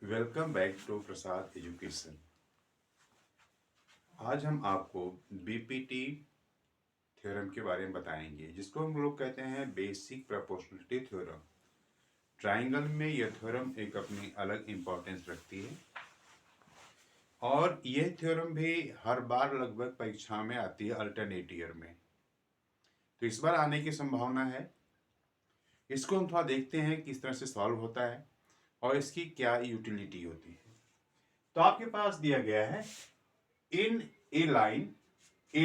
Welcome back to Prasad education. आज हम आपको बीपीटी थ्योरम के बारे में बताएंगे, जिसको हम लोग कहते हैं बेसिक प्रोपोर्शनलिटी थ्योरम। ट्राइंगल में यह थ्योरम एक अपनी अलग इम्पोर्टेंस रखती है और यह थ्योरम भी हर बार लगभग परीक्षा में आती है अल्टरनेट ईयर में। तो इस बार आने की संभावना है। इसको हम थोड़ा देखते हैं किस तरह से सॉल्व होता है और इसकी क्या यूटिलिटी होती है। तो आपके पास दिया गया है in a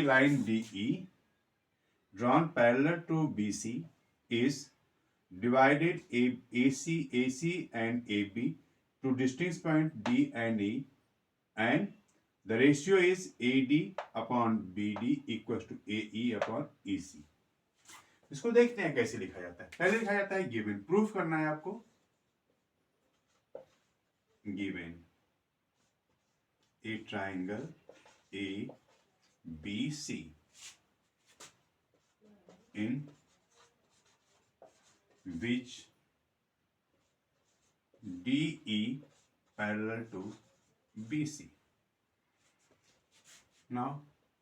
line DE drawn parallel to BC is divided AC and AB to distinct point D and E, and the ratio is AD upon BD equals to AE upon EC। इसको देखते हैं कैसे लिखा जाता है। पहले लिखा जाता है गिवन, प्रूफ करना है आपको। Given a triangle ABC in which DE parallel to BC. Now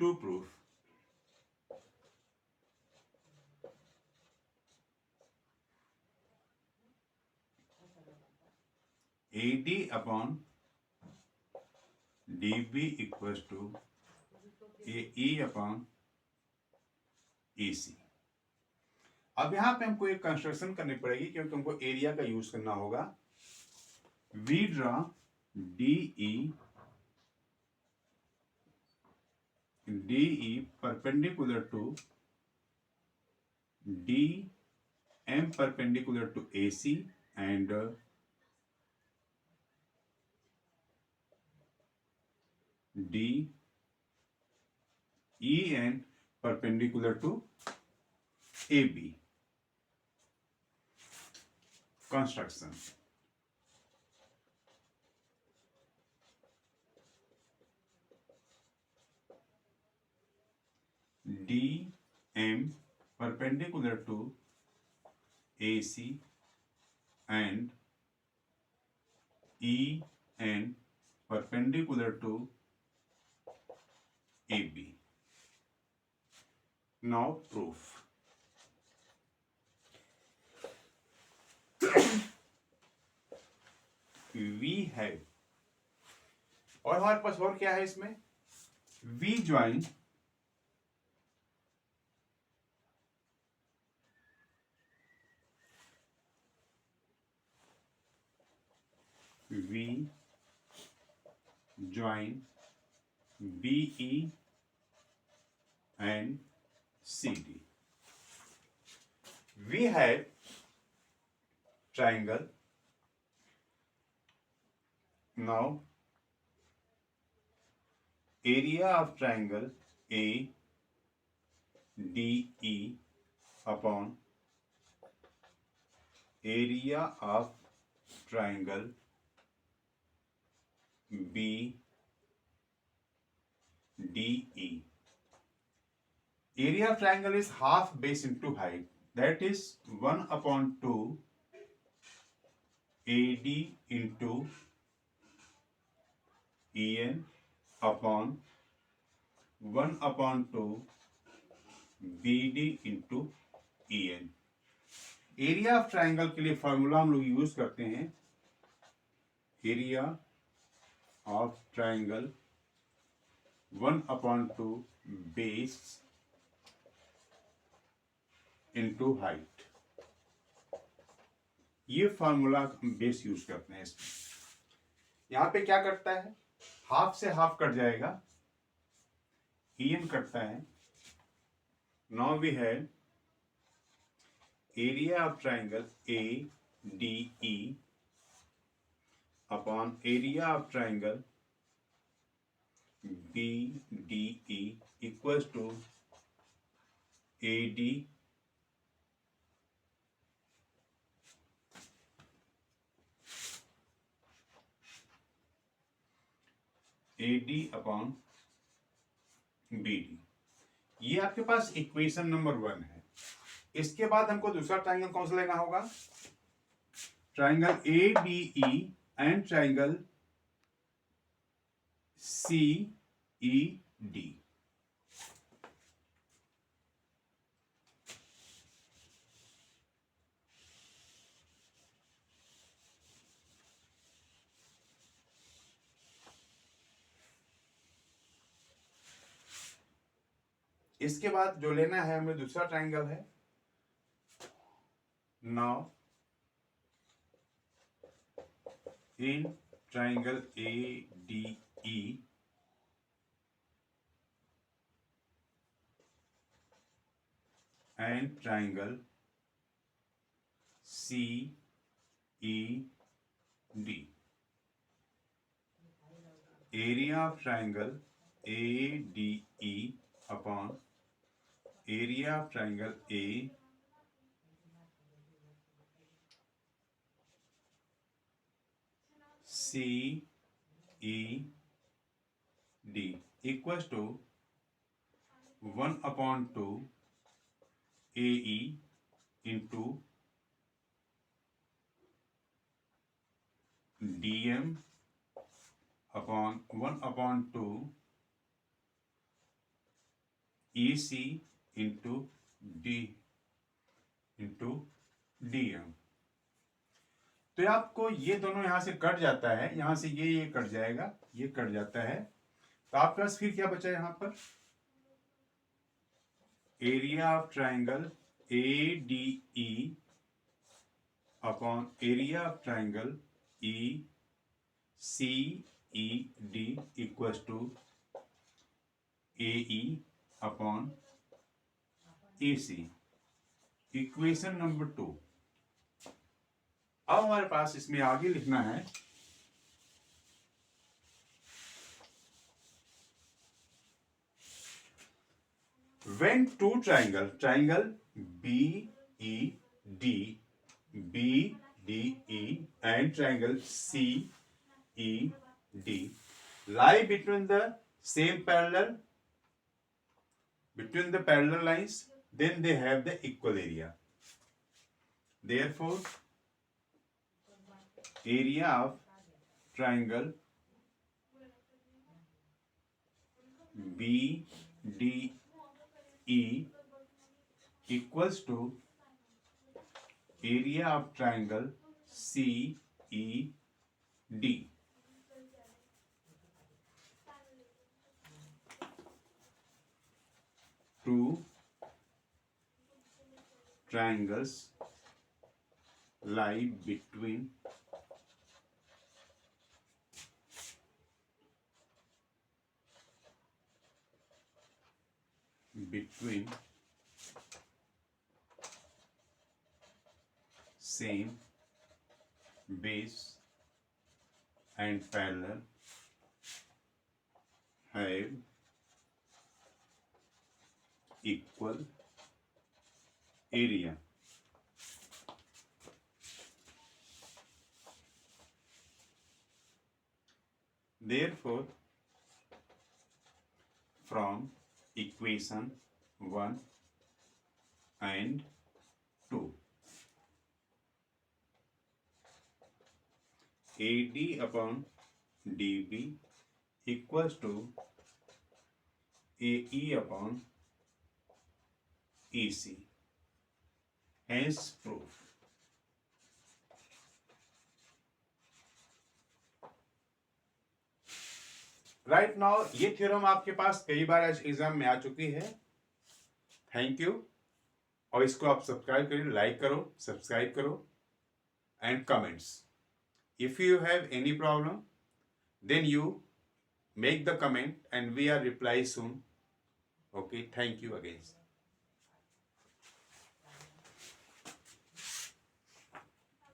to prove, AD upon DB equals to AE upon EC। अब यहां पे हमको एक कंस्ट्रक्शन करनी पड़ेगी क्योंकि हमको एरिया का यूज करना होगा। We draw DE perpendicular to DM perpendicular to AC and DEN perpendicular to AB। construction, DM perpendicular to AC and EN perpendicular to AB। Now proof। We have, और हमारे पास और क्या है इसमें, V join BE and CD। We have triangle। Now area of triangle ADE upon area of triangle BDE। area of triangle is half base into height, that is 1/2 AD into EN upon 1/2 BD into EN। Area of triangle के लिए formula हम लोग use करते हैं, area of triangle 1/2 base into height. ये formula हम base use करते हैं इसमें। यहां पे क्या करता है, हाफ से हाफ कट जाएगा, EN कटता है। Now we have area of triangle ADE upon area of triangle BDE equals to AD upon BD। ये आपके पास इक्वेशन नंबर 1 है। इसके बाद हमको दूसरा ट्राइंगल कौन सा लेना होगा, triangle ADE and triangle CED. इसके बाद जो लेना है हमें दूसरा ट्राइंगल है। Now in triangle ADE and triangle CED, area of triangle ADE upon area of triangle ACED equals to 1/2 AE into DM upon 1/2 EC into DM। तो आपको ये दोनों यहां से कट जाता है, यहां से ये कट जाएगा, ये कट जाता है, तो आपके पास फिर क्या बचा यहां पर? Area of triangle ADE upon area of triangle ECED equals to AE upon AC। Equation number 2। अब हमारे पास इसमें आगे लिखना है when two triangle BDE and triangle CED lie between the parallel lines, then they have the equal area. Therefore area of triangle BDE equals to area of triangle CED। Two triangles lie between same base and parallel have equal area। Therefore from equation 1 and 2 AD upon DB equals to AE upon EC, hence proof। Right now ये theorem आपके पास कई बार exam में आ चुकी है। Thank you. और इसको आप सब्सक्राइब करिए, लाइक करो, सब्सक्राइब करो and comments. If you have any problem then you make the comment and we are reply soon। Okay, thank you again।